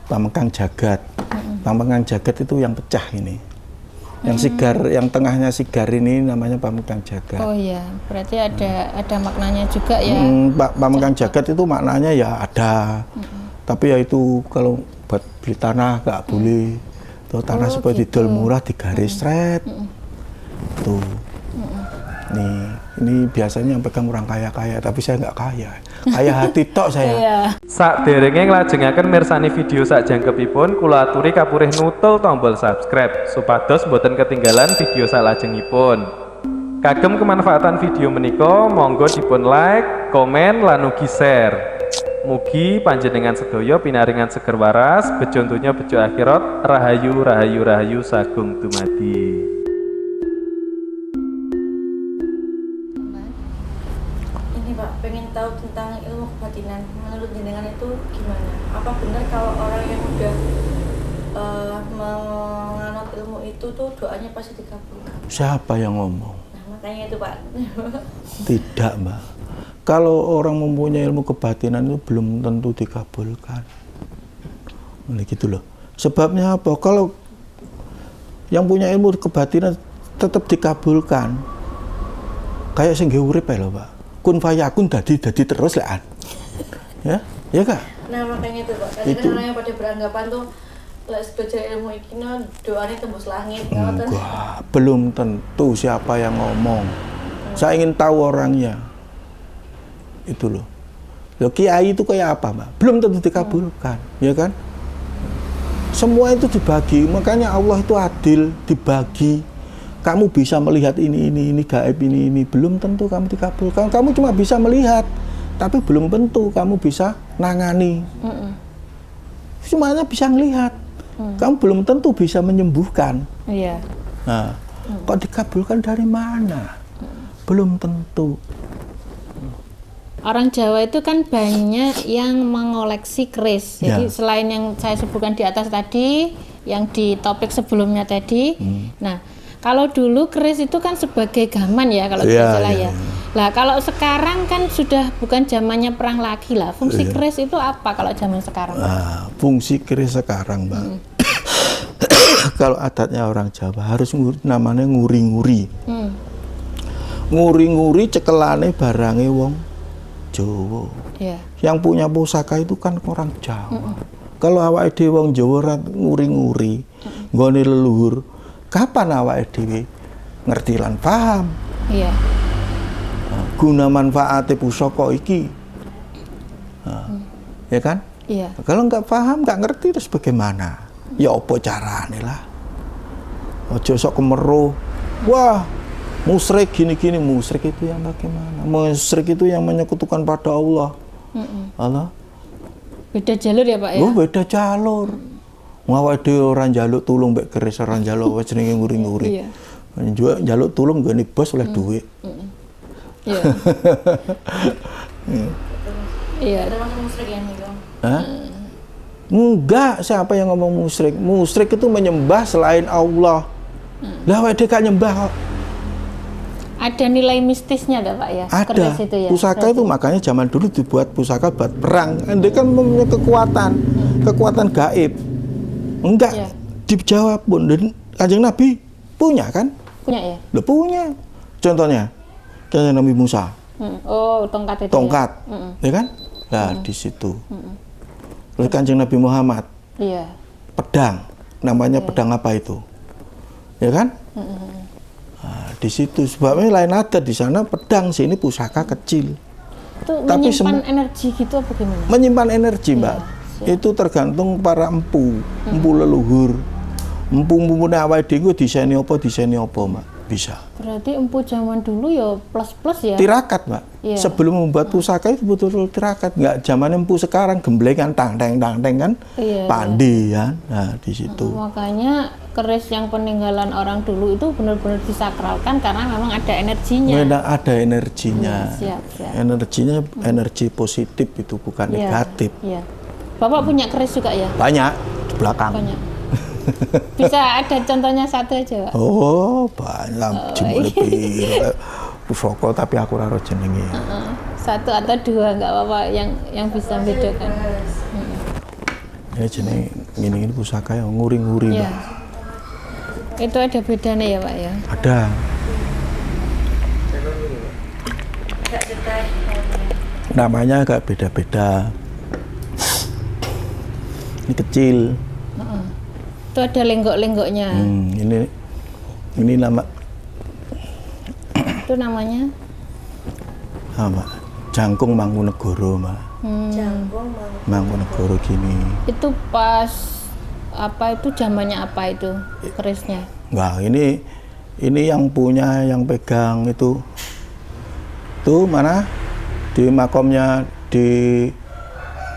Pamengkang Jagat. Pamengkang Jagat itu yang pecah ini. Yang sigar, yang tengahnya sigar ini namanya Pamengkang Jagat. Oh iya, berarti ada maknanya juga ya. Pamengkang Jagat itu maknanya ya ada. Tapi ya itu kalau buat beli tanah nggak boleh. Tuh tanah supaya gitu. didol murah digaris stret. Tuh. Ini biasanya yang pegang orang kaya-kaya, tapi saya nggak kaya. Kaya hati tok saya. Iya. Sakderenge nglajengaken mirsani video sakjangkepipun, kula aturi kapurih nutul tombol subscribe supados boten ketinggalan video salajengipun. Kagem kemanfaatan video menika, monggo dipun like, komen, lan ugi share. Mugi panjenengan sedaya pinaringan seger waras, bejo donya bejo akhirat, rahayu rahayu rahayu sagung dumadi. Pak, pengen tahu tentang ilmu kebatinan. Menurut jenengan itu gimana? Apa benar kalau orang yang udah menganut ilmu itu tuh doanya pasti dikabulkan? Siapa yang ngomong? Nah, makanya itu Pak. Tidak, Mbak. Kalau orang mempunyai ilmu kebatinan itu belum tentu dikabulkan. Nah, gitu loh. Sebabnya apa? Kalau yang punya ilmu kebatinan tetap dikabulkan. Kayak sing urip ae lho, Pak. Kun fayakun dadi terus lekan. Ya Kak. Nah, makanya itu Pak. Kadang orang yang pada beranggapan tuh lek belajar ilmu iki doanya tembus langit. Enggak, belum tentu siapa yang ngomong. Saya ingin tahu orangnya. Itu loh. Loh, kiai itu kayak apa, Mbak? Belum tentu dikabulkan, ya kan? Semua itu dibagi, makanya Allah itu adil, dibagi. Kamu bisa melihat ini gaib ini, belum tentu kamu dikabulkan. Kamu cuma bisa melihat, tapi belum tentu kamu bisa nangani. Semuanya bisa melihat, kamu belum tentu bisa menyembuhkan. Iya. Nah, kok dikabulkan dari mana? Belum tentu. Orang Jawa itu kan banyak yang mengoleksi keris. Jadi selain yang saya sebutkan di atas tadi, yang di topik sebelumnya tadi, nah. Kalau dulu keris itu kan sebagai gaman ya kalau tidak salah ya. Lah kalau sekarang kan sudah bukan zamannya perang lagi lah. Fungsi keris itu apa kalau zaman sekarang? Nah, fungsi keris sekarang, Mbak. Kalau adatnya orang Jawa harus namanya nguri-nguri. Nguri-nguri cekelane barange wong Jawa. Yang punya pusaka itu kan orang Jawa. Kalau awake dhewe wong Jawa nguri-nguri, nggone leluhur. Kapan awake dhewe ngerti lan paham? Iya. Guna manfaate pusaka iki. Ya kan? Iya. Kalau nggak paham, nggak ngerti terus bagaimana? Ya apa carane lah. Aja sok kemeruh. Wah, musyrik gini-gini, musyrik itu yang bagaimana? Musyrik itu yang menyekutukan pada Allah. Allah. Beda jalur ya, Pak ya? Oh, beda jalur. Ngawak dhewe ora njaluk tulung mbek keris, ora njaluk wae jenenge nguri-nguri. Iya. Njaluk tulung nggone bos oleh dhuwit. Iya. Iya, termasuk musyrik ya nih, Hah? Enggak, siapa yang ngomong musyrik? Musyrik itu menyembah selain Allah. Lah wae gak nyembah kok. Ada nilai mistisnya enggak, Pak ya? Ada. Itu ya. Pusaka itu makanya zaman dulu dibuat pusaka buat perang. Dia kan mempunyai kekuatan gaib. Enggak dijawab pun. Dan Kanjeng Nabi punya kan? Punya ya? Loh, punya. Contohnya Kanjeng Nabi Musa. Oh, tongkat itu. Tongkat. Ya kan? Nah, di situ. Terus Kanjeng Nabi Muhammad. Iya. Pedang. Namanya pedang apa itu? Ya kan? Nah, di situ sebabnya lain ada di sana pedang, sini pusaka kecil. Itu tapi menyimpan energi gitu apa gimana? Menyimpan energi, Mbak. Itu tergantung para empu leluhur. Empu awake dhewe diseni apa, Mbak? Bisa. Berarti empu zaman dulu ya plus ya? Tirakat, Mbak. Yeah. Sebelum membuat pusaka itu betul-betul tirakat. Enggak zaman empu sekarang gemblengan tang kan? Pandi kan. Nah, di situ. Makanya keris yang peninggalan orang dulu itu benar-benar disakralkan karena memang ada energinya. Memang ada energinya. Siap. Energinya energi positif itu bukan negatif. Iya. Bapak punya keris juga ya? Banyak di belakang. Banyak. Bisa ada contohnya satu aja, Pak? Oh, banyak. Lebih pusaka tapi aku ora jenenge. Satu atau dua enggak apa-apa yang bisa membedakan. Ya jenis gini pusaka yang nguri-nguri, Iya. Mbak. Itu ada bedanya ya Pak ya? Ada. Namanya agak beda-beda. Ini kecil. Itu ada lenggok-lenggoknya. Ini nama Itu namanya apa? Jangkung Mangkunegoro, Mbak. Mangkunegoro gini. itu pas apa itu zamannya apa itu kerisnya? Wah, ini yang punya, yang pegang itu. Tuh mana? Di makomnya di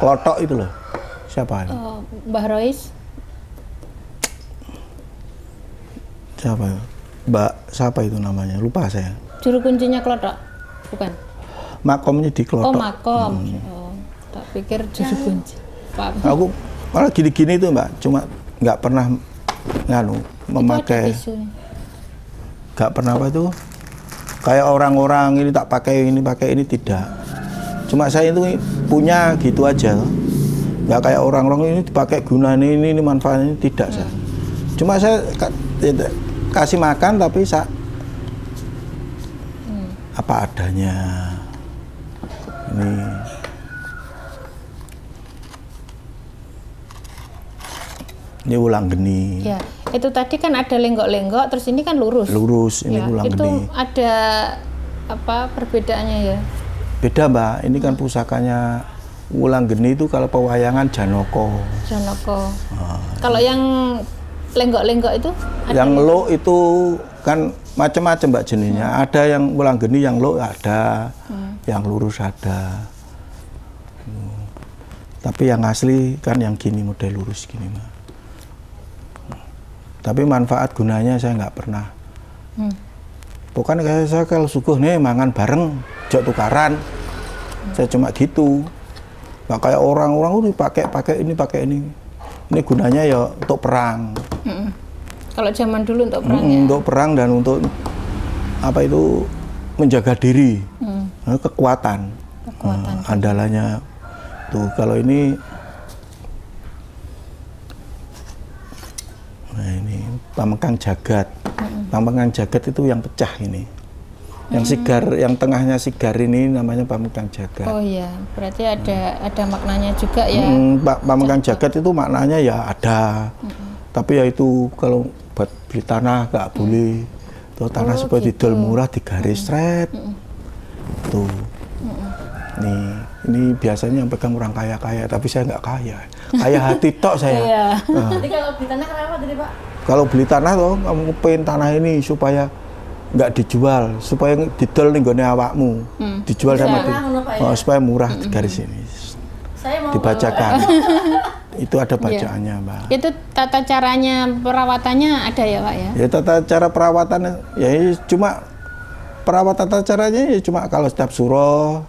Klotok itu loh. Siapa itu? Oh, Mbah Rois. Siapa? Mbak siapa itu namanya? Lupa saya. Juru kuncinya Klotok? Bukan. Makomnya di Klotok. Oh, makom. Oh, tak pikir juru kunci. Pak. Aku malah gini-gini tuh, Mbak. Cuma nggak pernah memakai. Itu ada tisunya. Nggak pernah apa itu? Kayak orang-orang ini tak pakai ini tidak. Cuma saya itu punya gitu aja. Nggak kayak orang-orang ini dipakai gunanya ini manfaatnya tidak saya. Cuma saya kasih makan tapi apa adanya. Ini ulang geni. Ya, itu tadi kan ada lenggok-lenggok, terus ini kan lurus. Lurus, ini Ya, ulang itu geni. ada apa perbedaannya ya? Beda, Mbak. Ini kan pusakanya ulang geni itu kalau pewayangan Janoko. Janoko. Kalau yang lenggok-lenggok itu? Ada Yang lo itu kan macam-macam, Mbak, jenisnya. Ada yang ulang geni, yang lo ada, yang lurus ada. Tapi yang asli kan yang gini, model lurus gini, Mbak. Tapi manfaat gunanya saya nggak pernah. Bukan kayak saya kalau suguh nih mangan bareng, jok tukaran. Saya cuma gitu. Nggak kayak orang-orang udah pakai ini. Ini gunanya ya untuk perang. Kalau zaman dulu untuk perang ya? Untuk perang dan untuk apa itu menjaga diri, kekuatan. Andalannya tuh kalau ini. Nah ini Pamengkang Jagat. Pamengkang Jagat itu yang pecah ini. Yang sigar, yang tengahnya sigar ini namanya Pamengkang Jagat. Oh iya, berarti ada maknanya juga ya. Pamengkang Jagat itu maknanya ya ada. Tapi ya itu kalau buat beli tanah nggak boleh. Tuh tanah supaya gitu. didol murah digaris seret. Tuh. Ini biasanya yang pegang orang kaya-kaya, tapi saya nggak kaya. Kaya hati tok saya. Iya. Jadi kalau beli tanah kenapa tadi Pak? Kalau beli tanah toh, kamu pengen tanah ini supaya nggak dijual, supaya didol nih gone awakmu, dijual sama supaya murah garis ini. Saya mau Dibacakan. Itu ada bacaannya, Mbak. Itu tata caranya perawatannya ada ya Pak ya? Ya tata cara perawatan ya cuma perawatan tata caranya ya cuma kalau setiap suro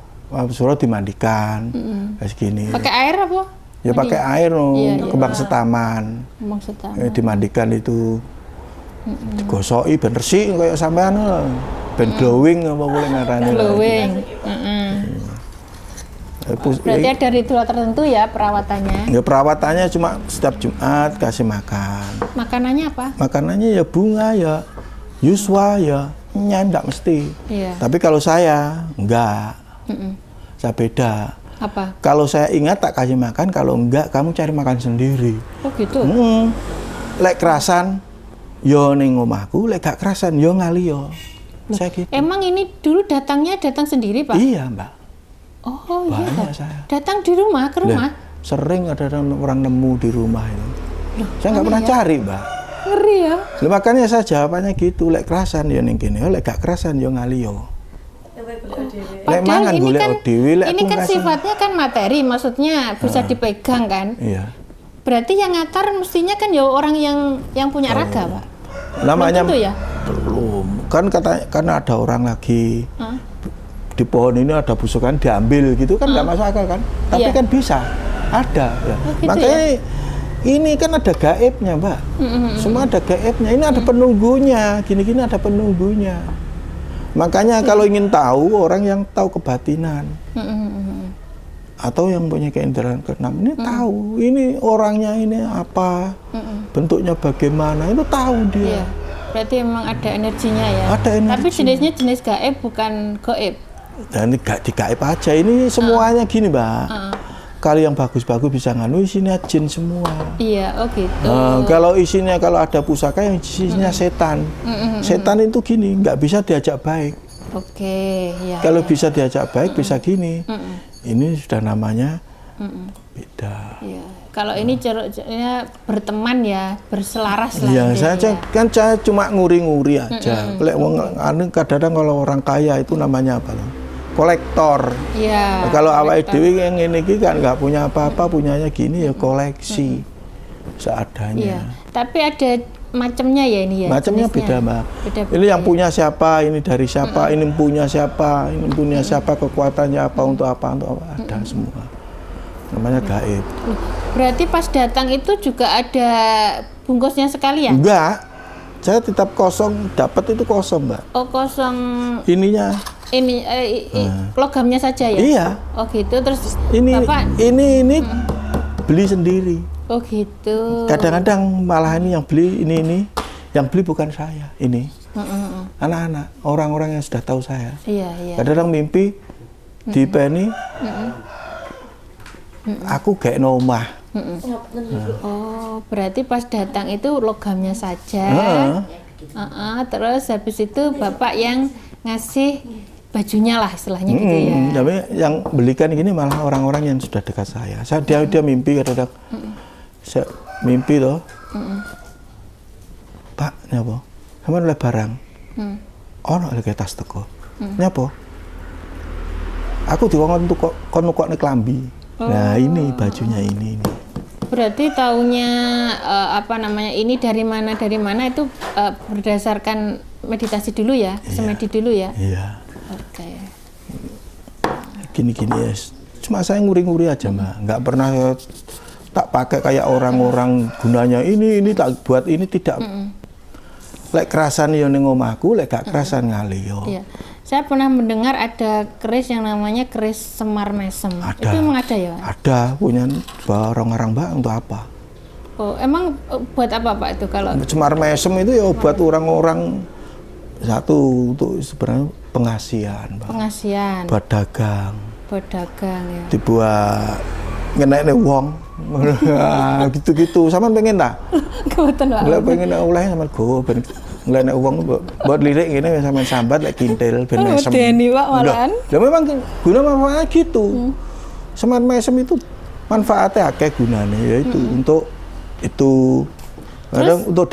dimandikan kayak gini. Pakai air apa? Ya pakai air Iya. kembang setaman. Maksudnya. Dimandikan itu digosoki ben resik kayak sampean ben glowing apa boleh ngarani. Glowing. Berarti ada ritual tertentu ya perawatannya. Ya perawatannya cuma setiap Jumat kasih makan. Makanannya apa? Makanannya ya bunga ya yuswa ya enggak mesti. Iya. Tapi kalau saya enggak. Saya beda. Apa? Kalau saya ingat tak kasih makan, kalau enggak kamu cari makan sendiri. Oh gitu. Lek kerasan yo ning omahku, lek gak kerasan yo ngali yo. Saya gitu. Emang ini dulu datang sendiri Pak? Iya, Mbak. Oh iya. Banyak Pak. saya. Datang di rumah ke rumah? Lah, sering ada orang nemu di rumah itu. Saya nggak pernah cari, Mbak. Ngeri ya. Lah, makanya saya jawabannya gitu, lek kerasan yo ning kene, lek gak kerasan yo ngali yo. Lek Padahal mangan ini golek kan, dhewe lek ini aku kan kasih. sifatnya kan materi, maksudnya bisa dipegang kan. Iya. Berarti yang ngatar mestinya kan ya orang yang punya raga Pak. Namanya Belum tentu ya? belum. Kan karena ada orang lagi di pohon ini ada busukan diambil gitu kan nggak masuk akal kan. Tapi Iya. kan bisa. Ada ya. Oh, gitu Makanya ya? ini kan ada gaibnya, Mbak. Semua ada gaibnya. Ini ada penunggunya. Gini-gini ada penunggunya. Makanya kalau ingin tahu orang yang tahu kebatinan. atau yang punya keinderaan keenam ini tahu ini orangnya ini apa, bentuknya bagaimana, itu tahu dia. Iya. Berarti memang ada energinya ya. Ada energi. Tapi jenisnya jenis gaib bukan goib. Dan ini gak digaib aja, ini semuanya gini Mbak. Kalau yang bagus-bagus bisa nganu isinya jin semua. Iya, oh gitu. Kalau isinya kalau ada pusaka yang isinya setan, setan itu gini nggak bisa diajak baik. Oke, ya. Kalau bisa diajak baik bisa gini. Ini sudah namanya beda. Iya. Kalau ini ya berteman ya, berselaras lah. Iya, gitu saya cuma nguri-nguri aja. Kadang-kadang kalau orang kaya itu namanya apa? Kolektor. Iya. Kalau awake dhewe yang ini kan nggak punya apa-apa, punyanya gini ya koleksi seadanya. Iya. Tapi ada macamnya ya ini ya. Macamnya jenisnya. beda Mbak. Beda-beda, ini yang ya. punya siapa, ini dari siapa, ini punya siapa, ini punya siapa, kekuatannya apa, untuk apa, ada semua. Namanya gaib. Berarti pas datang itu juga ada bungkusnya sekalian? Enggak, saya tetap kosong, dapat itu kosong Mbak. Oh, kosong. Ininya. Ini logamnya saja ya? Iya. Oh gitu, terus Ini Bapak? ini beli sendiri. Oh gitu. Kadang-kadang malah ini yang beli ini yang beli bukan saya, ini anak-anak, orang-orang yang sudah tahu saya. Iya, iya. Kadang-kadang mimpi di peni, aku kayak nomah. Oh, berarti pas datang itu logamnya saja. Terus habis itu Bapak yang ngasih bajunya lah istilahnya gitu ya. Tapi yang belikan gini malah orang-orang yang sudah dekat saya. Dia mimpi kadang-kadang. Saya mimpi loh. Pak, nyapa? Sama oleh barang. Ono lagi tas teko. Nyapa? Aku diwongkon untuk kon klambi. Nah, ini bajunya ini. Berarti taunya apa namanya? Ini dari mana itu berdasarkan meditasi dulu ya, semedi dulu ya. Iya. Oke. Gini-gini ya. Cuma saya nguri-nguri aja Mbak. Nggak pernah tak pakai kayak orang-orang gunanya ini tak buat ini tidak. Lek kerasan yo ning omahku, lek gak kerasan ngali yo. Iya. Saya pernah mendengar ada keris yang namanya keris Semar Mesem. Ada. Itu emang ada ya? Ada, punya orang-orang Mbak untuk apa? Oh, emang buat apa Pak itu kalau? Semar Mesem itu ya buat orang-orang satu untuk sebenarnya pengasihan, Mbak. Pengasihan. Buat dagang. Buat dagang ya. Dibuat ngenek wong. Gitu-gitu. Sama pengen tak? Kebetulan Pak. Lah pengen oleh sama go ben ngenek wong buat lirik ngene sama sambat lek kintil ben mesem. Deni Pak malahan. Lah memang guna manfaat gitu. Semar Mesem itu manfaatnya akeh gunane yaitu untuk itu. Kadang untuk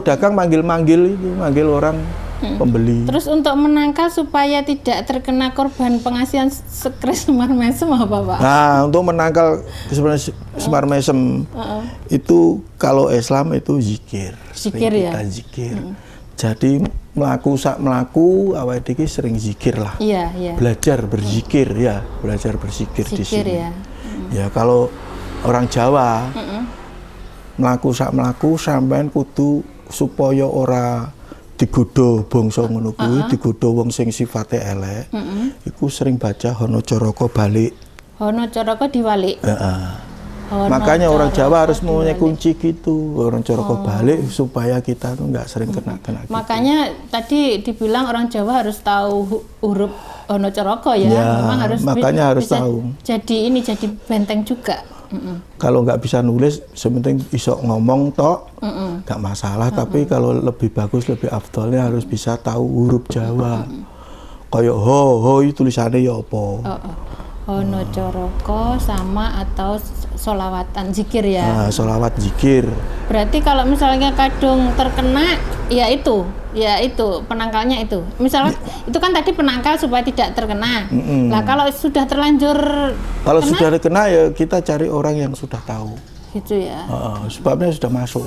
dagang manggil-manggil itu, manggil orang pembeli. Terus untuk menangkal supaya tidak terkena korban pengasihan keris Semar Mesem apa Pak? Nah, untuk menangkal sebenarnya Semar Mesem itu kalau Islam itu zikir. Zikir sering ya? Kita zikir. Jadi melaku awake dhewe sering zikir lah. Iya, iya. Belajar berzikir ya, belajar berzikir di Zikir sini. ya. Ya kalau orang Jawa melaku sampean kudu supaya ora digodho bangsa ngono kuwi, digodho wong sing sifate elek. Iku sering baca Hono Coroko balik. Hono Coroko diwalik. Makanya orang Jawa harus mempunyai kunci gitu. Hono Coroko balik supaya kita tuh nggak sering kena gitu. Makanya tadi dibilang orang Jawa harus tahu huruf Hono Coroko ya. Memang makanya harus bisa tahu. Jadi benteng juga. Kalau nggak bisa nulis, sementing iso ngomong tok, nggak masalah. Tapi kalau lebih bagus, lebih afdolnya harus bisa tahu huruf Jawa. Kayak ho itu tulisannya ya apa? Hono Coroko sama atau solawatan zikir ya. Nah, solawat zikir. Berarti kalau misalnya kadung terkena, ya itu penangkalnya itu. Misalnya itu kan tadi penangkal supaya tidak terkena. Nah kalau sudah terlanjur kalau sudah terkena ya kita cari orang yang sudah tahu. Gitu ya. Sebabnya sudah masuk.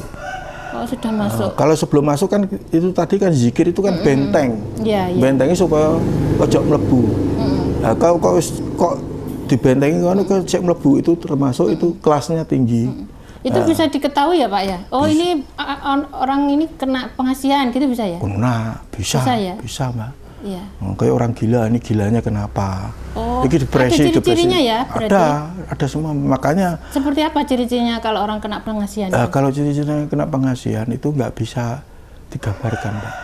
Oh sudah masuk. Kalau sebelum masuk kan itu tadi kan zikir itu kan benteng. Iya, iya. Bentengnya supaya ojo mlebu. Nah, kok dibentengi kan cek mlebu itu termasuk itu kelasnya tinggi. Itu bisa diketahui ya Pak ya? Oh ini orang ini kena pengasihan gitu bisa ya? Kena, bisa ya? Mbak. Iya. Kayak orang gila, ini gilanya kenapa? Oh, Iki depresi, ada ciri-cirinya ya, berarti? Ada semua. Makanya Seperti apa ciri-cirinya kalau orang kena pengasihan? kalau ciri-cirinya kena pengasihan itu nggak bisa digambarkan, Pak.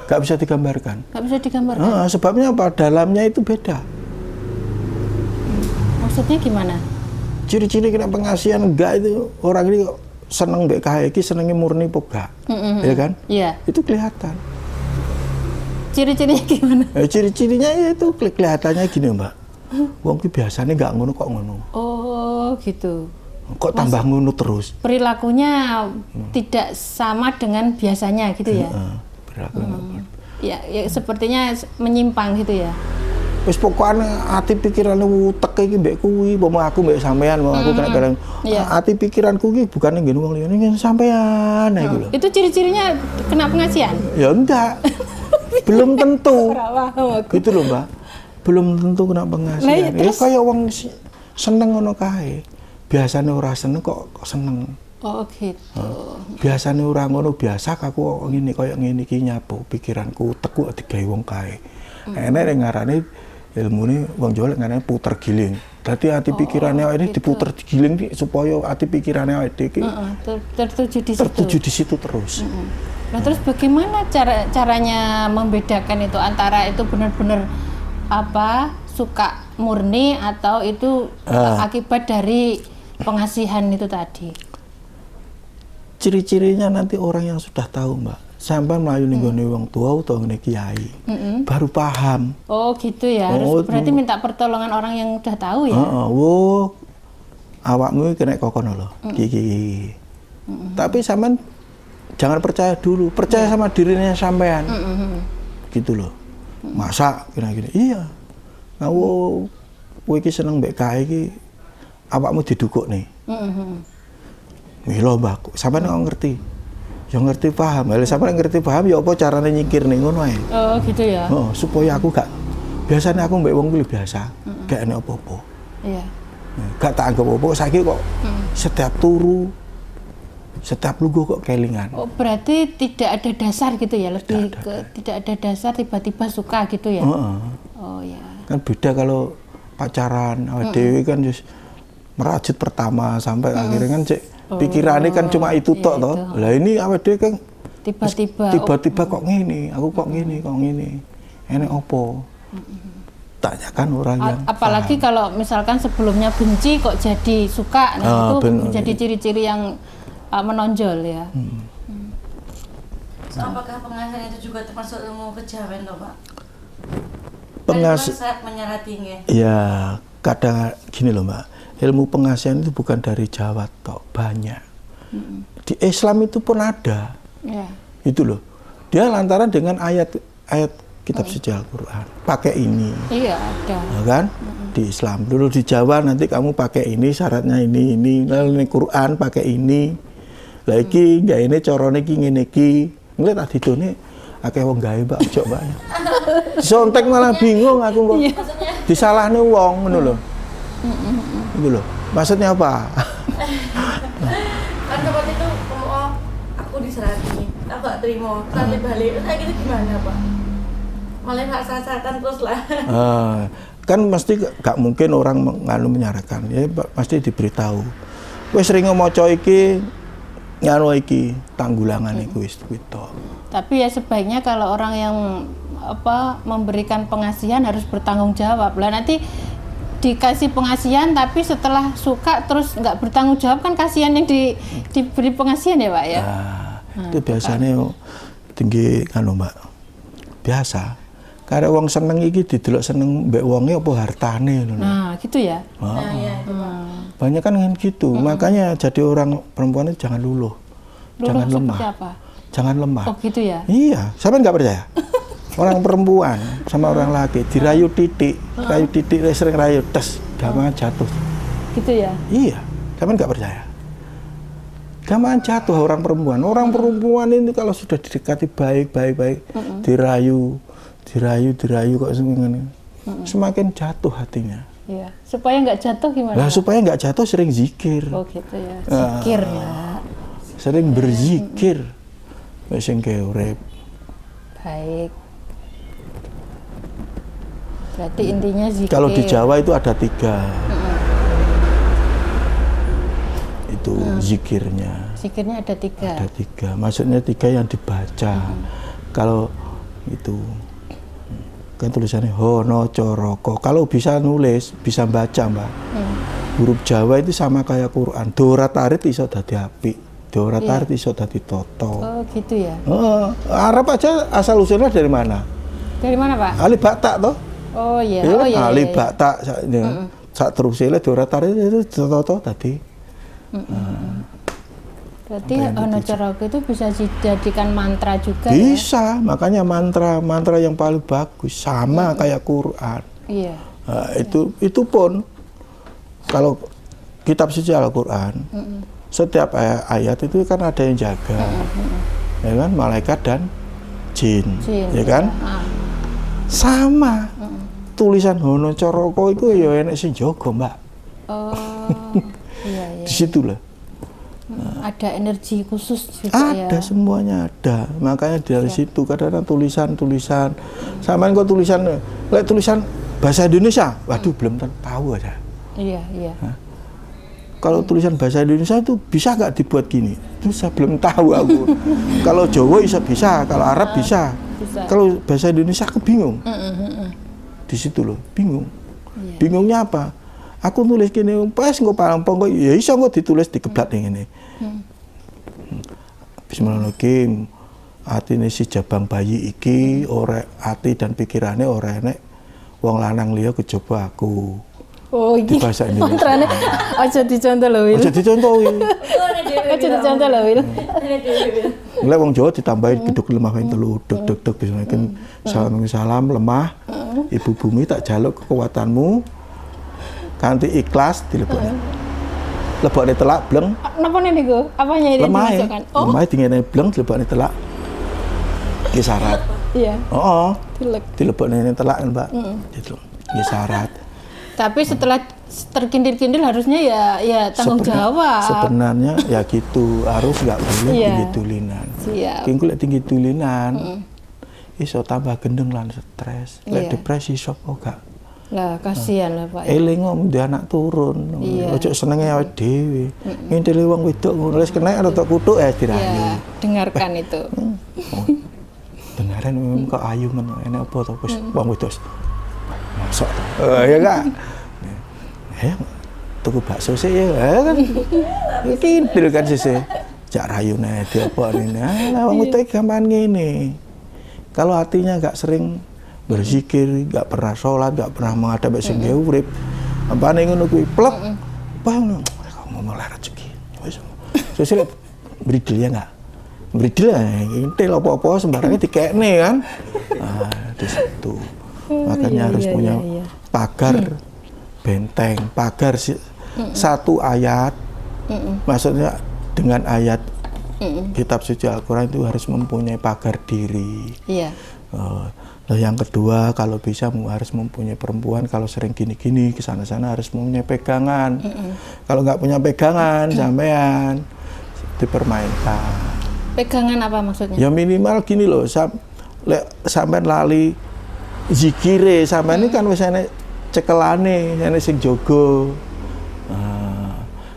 Nggak bisa digambarkan. Nggak bisa digambarkan. Sebabnya apa? Dalamnya itu beda. Maksudnya gimana? Ciri-ciri kena pengasihan enggak itu orang ini kok seneng mbek kae iki senenge murni apa enggak? Ya kan? Iya. Itu kelihatan. Ciri-cirinya gimana? Ciri-cirinya ya itu kelihatannya gini, Mbak. Wong ki biasanya nggak ngono kok ngono. Oh, gitu. Kok tambah ngono terus? Perilakunya tidak sama dengan biasanya gitu ya? Perilaku. Ya, sepertinya menyimpang gitu ya. Wis pokokane ati pikirane utek iki mbek kuwi, apa aku mbek sampean, mau aku kena bareng. Iya. Ati pikiranku ki bukan ngene wong liyane ngene sampean iku lho. Itu ciri-cirinya kena pengasihan? Ya enggak. Belum tentu. Ora paham aku. Gitu loh, Mbak. Belum tentu kena Lah, pengasihan. iya, Ya terus? kayak wong seneng ngono kae. Biasane ora seneng kok seneng. Oh, gitu. Biasane ora ngono biasa aku ngene kaya ngene iki nyapu pikiranku teku digawe wong kae. Enek ning ngarane ilmune wong Jawa ngarane puter giling. Dadi ati pikirane awake ini diputer giling supaya ati pikirane awake iki Tertuju di situ. tertuju di situ terus. Nah, terus bagaimana caranya membedakan itu antara itu benar-benar suka murni atau itu akibat dari pengasihan itu tadi? Ciri-cirinya nanti orang yang sudah tahu, Mbak. Sampai melayu ning gone wong tua atau ngene kiai. Baru paham. Oh, gitu ya. Harus berarti minta pertolongan orang yang udah tahu ya. Awakmu kena kokono lho. Iki. Tapi sampean jangan percaya dulu, percaya sama dirinya sampean. Gitu loh. Masa kira-kira iya. Kowe iki seneng mbek kae iki awakmu didukuk nih. Milo Mbak, sampean kok ngerti? Ya ngerti paham. Lah sampean ngerti paham ya apa carane nyingkir ning ngono ae. Oh, gitu ya. Supaya aku gak biasanya aku mbek wong kuwi biasa, gak enek apa-apa. Iya. Gak tak anggap apa saiki kok setiap turu setiap lugu kok kelingan. Oh, berarti tidak ada dasar gitu ya, lebih tidak ada dasar tiba-tiba suka gitu ya. Oh ya. Kan beda kalau pacaran awake dhewe kan just merajut pertama sampai akhirnya kan cek pikirannya kan cuma itu tok toh. Lah ini awake dhewe kan tiba-tiba kok ngene, aku kok ngene. Enek opo? Tanyakan orang yang apalagi paham. kalau misalkan sebelumnya benci kok jadi suka, nah itu menjadi ciri-ciri yang menonjol ya. So, apakah pengasihan itu juga termasuk ilmu kejawen loh, Pak? Pengas- menyeratinya. Ya, kadang gini loh, Mbak. Ilmu pengasihan itu bukan dari Jawa tok, banyak. Di Islam itu pun ada. Ya. Itu loh. Dia lantaran dengan ayat kitab suci Al-Qur'an. Pakai ini. Iya, ada. Ya kan? Di Islam. Dulu di Jawa nanti kamu pakai ini, syaratnya ini. Lalu di Quran pakai ini. Lah iki nggak ini carane iki ngene iki. Ngeliat tadi done akeh wong gawe Mbak ojo Mbak. Disontek malah bingung aku kok. Disalahne wong ngono lho. Itu loh. Maksudnya apa? Kan seperti itu, aku diserati, aku gak terima, nanti balik, kayak gitu gimana, Pak? Malah hak-hakan terus lah. Kan mesti gak mungkin orang menyarankan, ya pasti diberitahu. Wis sering maca iki nganu iki tanggulangan iku wis gitu. Tapi ya sebaiknya kalau orang yang memberikan pengasihan harus bertanggung jawab. Lah nanti dikasih pengasihan tapi setelah suka terus nggak bertanggung jawab kan kasihan yang diberi pengasihan ya Pak ya. Itu biasanya tinggi kan Mbak. Biasa. Karena wong seneng iki didelok seneng mbek wonge apa hartane lho. Nah, gitu ya. Nah, iya itu, Pak. Banyak kan gitu. Makanya jadi orang perempuan itu jangan luluh. Jangan lemah. Apa? Jangan lemah. Oh, gitu ya. Iya, sampean nggak percaya? Orang perempuan sama orang laki dirayu titik, sering rayu tes, gampang jatuh. Gitu ya. Iya, sampean nggak percaya? Gampang jatuh orang perempuan. Orang perempuan ini kalau sudah didekati baik, dirayu kok semakin jatuh hatinya. Iya. Supaya nggak jatuh gimana? Nah, supaya nggak jatuh sering zikir. Oh gitu ya. Zikir ya. Sering berzikir. Wis sing urip. Baik. Berarti intinya zikir. Kalau di Jawa itu ada 3. Itu zikirnya. Zikirnya ada 3. Ada 3. Maksudnya 3 yang dibaca. Kalau itu kan tulisannya Hono Coroko. Kalau bisa nulis, bisa baca, Mbak. Huruf Jawa itu sama kayak Quran. Dora tarit iso dadi apik. Dora tarit iso dadi toto. Oh, gitu ya. Arab aja asal usulnya dari mana? Dari mana, Pak? Alif Batak toh? Oh iya. Ya, Oh iya. Alif iya. Batak sak terusile Dora tarit itu toto tadi. Berarti Hono Coroko itu bisa dijadikan mantra juga ya? Bisa, makanya mantra yang paling bagus sama kayak Quran. Iya. Nah, itu pun kalau kitab suci Al-Quran, setiap ayat itu kan ada yang jaga, ya kan, malaikat dan jin, ya kan, sama. Tulisan Hono Coroko itu ya enek sing jaga, Mbak. Oh, iya. Di situ lah. Ada energi khusus juga ya. Ada, semuanya ada. Makanya dari situ kadang-kadang tulisan sama kok tulisan bahasa Indonesia, waduh belum tahu aja. Iya. Kalau tulisan bahasa Indonesia itu bisa nggak dibuat gini? Itu saya belum tahu aku. Kalau Jawa bisa, kalau Arab bisa. Kalau bahasa Indonesia aku bingung. Di situ loh, bingung. Bingungnya apa? Aku nulis gini, pas nggak paham, ya iso nggak ditulis dikeblat yang ini. Bismillahirrahmanirrahim. Atine si jabang bayi iki, ora ati dan pikirannya ora enek wong lanang liya kejaba aku. Oh, iki bahasa Indonesia. mantrane aja dicontoh lho, Wil. Aja dicontohi. Aja dicontoh lho, Wil. Lek wong Jawa ditambahi geduk lemah ping telu, deg-deg bismillahirrahmanirrahim. Salam lemah. Ibu bumi tak jaluk kekuatanmu. Kanthi ikhlas dilebokne. Lebokne telak bleng. Napa niku? Apanya ini dimasukkan? Oh, Lemah dingene bleng dilebokne telak. Iki syarat. iya. Oh, Dilek. dilebokne telak kan, Mbak. Gitu. Iki syarat. Tapi setelah terkindir-kindir harusnya ya tanggung jawab. Sebenarnya ya gitu, harus nggak boleh Iya. tinggi tulinan. Siap. Kingku lek tinggi tulinan, iso tambah gendeng lan stres. Lek Iya. depresi sapa gak? Lah kasihan lah Pak. Eling om di anak turun. Iya. Ojo senenge awake dhewe. Ngintili wong wedok ngono wis kena rada kuthuk dirayu. Ya, dengarkan itu. Beneran memang kok ayu men enek apa to wis wong wedok. Masuk. Ya gak? Tuku bakso sih ya kan. Kintil kan sih. Jak rayune dioponi. Lah wong wedok gampang ngene. Kalau hatinya enggak sering berzikir, enggak pernah sholat, enggak pernah menghadap sing urip. Ampane ngono kuwi plek. Bang, kamu malah rezeki. Wis. Sesuk bridel ya enggak? Bridel kintil apa-apa sembarangnya dikekne kan. Nah, di situ. Makanya harus punya pagar benteng, pagar satu ayat. Maksudnya dengan ayat kitab suci Al-Quran itu harus mempunyai pagar diri. Iya. Nah, yang kedua kalau bisa harus mempunyai perempuan, kalau sering gini-gini ke sana-sana harus mempunyai pegangan. Kalau nggak punya pegangan sampean dipermainkan. Pegangan apa maksudnya? Ya minimal gini loh, sampean lali zikire, sampean ini kan wis enek cekelane, enek sing jaga.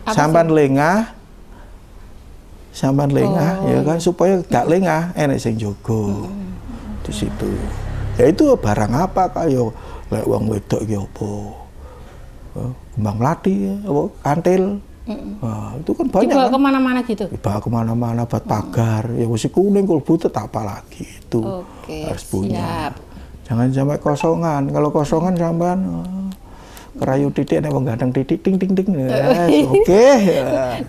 Sampean lengah, ya kan, supaya gak lengah, enek sing jaga. Di situ. Ya itu barang apa kayo lek wong wedok iki apa? Kembang melati, apa kantil. Nah, itu kan banyak. Dibawa kan? kemana-mana gitu? Dibawa kemana-mana buat pagar. Ya masih kuning kalau butuh tak apa lagi itu. Oke, harus punya. siap. Jangan sampai kosongan. Kalau kosongan sampean kerayu titik nek wong ganteng titik ting ting ting. Oke.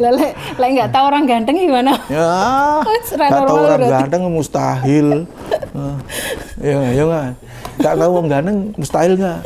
Lah lek enggak tahu orang ganteng gimana? Ya. Serai Gak tahu normal orang berarti. ganteng mustahil. Ya enggak. Gak tahu wong ganteng mustahil enggak?